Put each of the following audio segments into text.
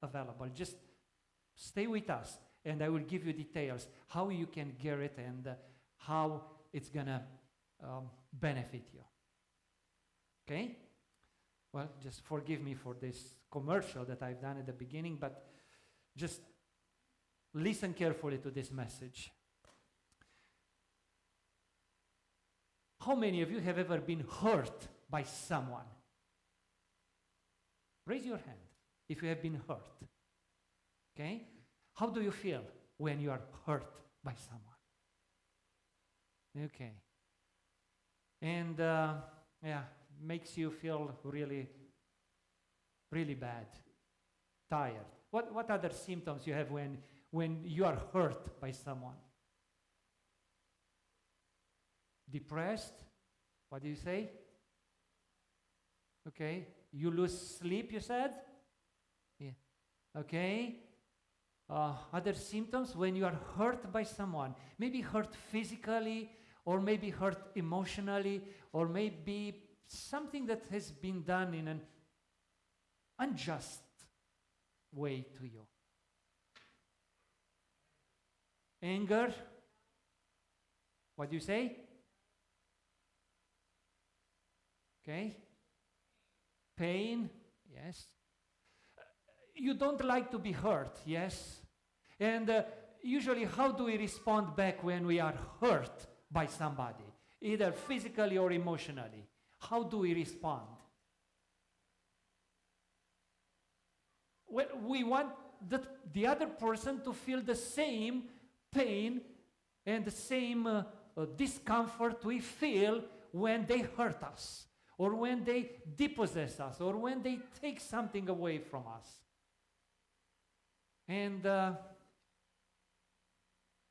available. Just stay with us, and I will give you details how you can get it and how it's going to benefit you. Okay? Well, just forgive me for this commercial that I've done at the beginning, but just listen carefully to this message. How many of you have ever been hurt by someone? Raise your hand if you have been hurt. Okay? How do you feel when you are hurt by someone? Okay. And makes you feel really, really bad, tired. What other symptoms you have when you are hurt by someone? Depressed? What do you say? Okay. You lose sleep, you said? Yeah. Okay. Other symptoms when you are hurt by someone. Maybe hurt physically, or maybe hurt emotionally, or maybe something that has been done in an unjust way to you. Anger. What do you say? Okay. Pain. Yes. You don't like to be hurt. Yes. And usually, how do we respond back when we are hurt by somebody, either physically or emotionally? How do we respond? Well, we want the other person to feel the same pain and the same discomfort we feel when they hurt us, or when they dispossess us, or when they take something away from us. And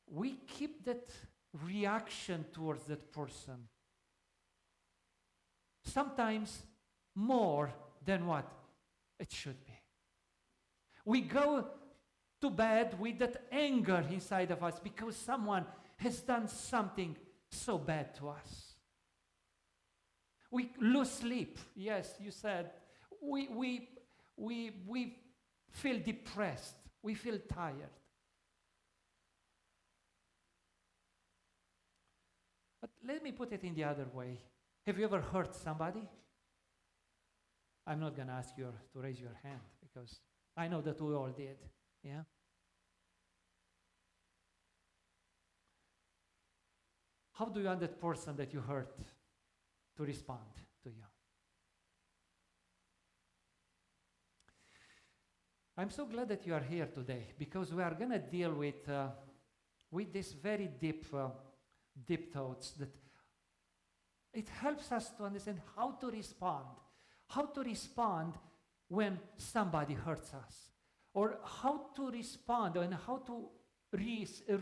we keep that reaction towards that person. Sometimes more than what it should be. We go to bed with that anger inside of us because someone has done something so bad to us. We lose sleep. Yes, you said. We feel depressed. We feel tired. But let me put it in the other way. Have you ever hurt somebody? I'm not going to ask you to raise your hand because I know that we all did. Yeah? How do you want that person that you hurt to respond to you? I'm so glad that you are here today because we are going to deal with this very deep thoughts that it helps us to understand how to respond when somebody hurts us, or how to respond and how to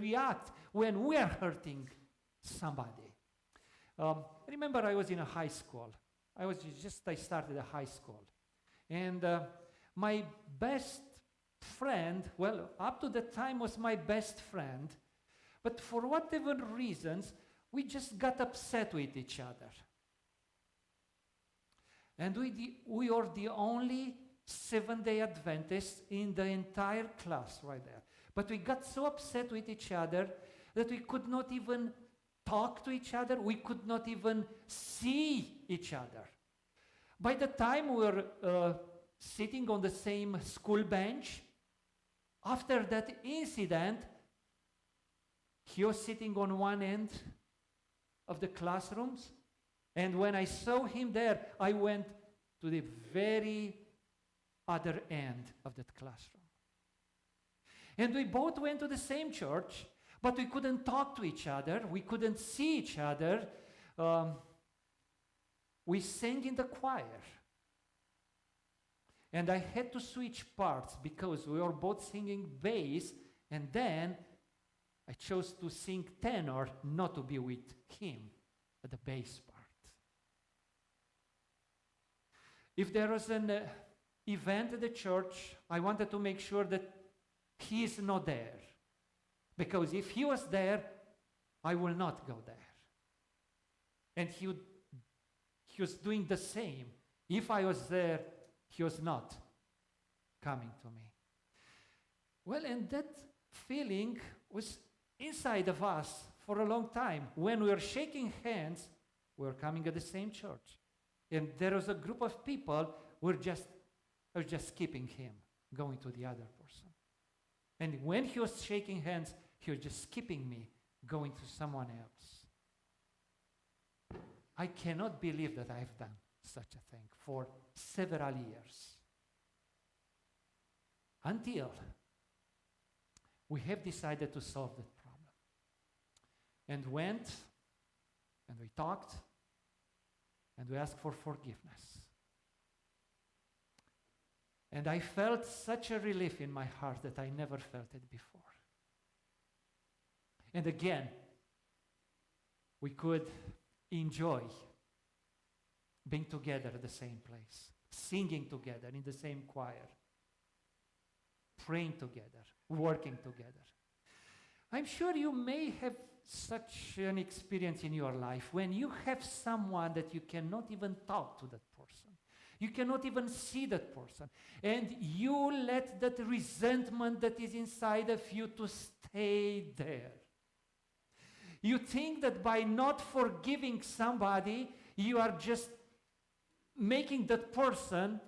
react when we are hurting somebody. Remember, I was in a high school. I started a high school. And my best friend, well, up to that time was my best friend, but for whatever reasons, we just got upset with each other. And we are the only Seventh-day Adventists in the entire class right there. But we got so upset with each other that we could not even talk to each other. We could not even see each other. By the time we were sitting on the same school bench, after that incident, he was sitting on one end of the classrooms, and when I saw him there, I went to the very other end of that classroom. And we both went to the same church, but we couldn't talk to each other. We couldn't see each other. We sang in the choir. And I had to switch parts because we were both singing bass, and then I chose to sing tenor, not to be with him at the bass part. If there was an event at the church, I wanted to make sure that he is not there. Because if he was there, I will not go there. And he was doing the same. If I was there, he was not coming to me. Well, and that feeling was inside of us for a long time. When we were shaking hands, we were coming at the same church. And there was a group of people who were just skipping him, going to the other person. And when he was shaking hands, he was just skipping me, going to someone else. I cannot believe that I've done such a thing for several years. Until we have decided to solve that problem. And went, and we talked, and we asked for forgiveness. And I felt such a relief in my heart that I never felt it before. And again, we could enjoy being together at the same place, singing together in the same choir, praying together, working together. I'm sure you may have such an experience in your life when you have someone that you cannot even talk to that person. You cannot even see that person. And you let that resentment that is inside of you to stay there. You think that by not forgiving somebody, you are just making that person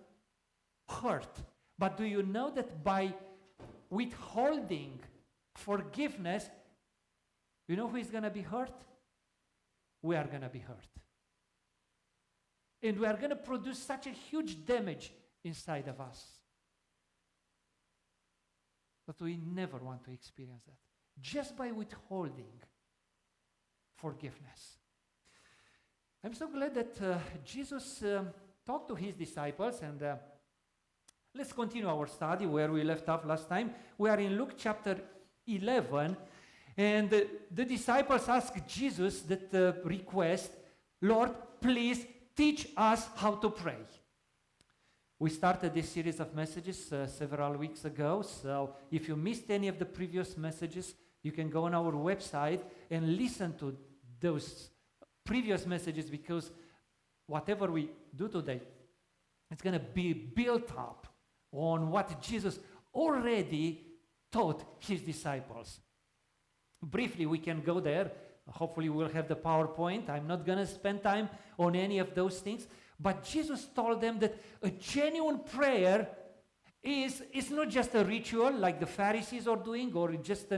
hurt. But do you know that by withholding forgiveness, you know who is going to be hurt? We are going to be hurt. And we are going to produce such a huge damage inside of us that we never want to experience that. Just by withholding forgiveness. I'm so glad that Jesus talked to his disciples, and let's continue our study where we left off last time. We are in Luke chapter 11, and the disciples asked Jesus that request, Lord, please teach us how to pray. We started this series of messages several weeks ago, so if you missed any of the previous messages, you can go on our website and listen to those previous messages, because whatever we do today, it's going to be built up on what Jesus already taught his disciples. Briefly, we can go there. Hopefully, we'll have the PowerPoint. I'm not going to spend time on any of those things. But Jesus told them that a genuine prayer is not just a ritual like the Pharisees are doing, or just an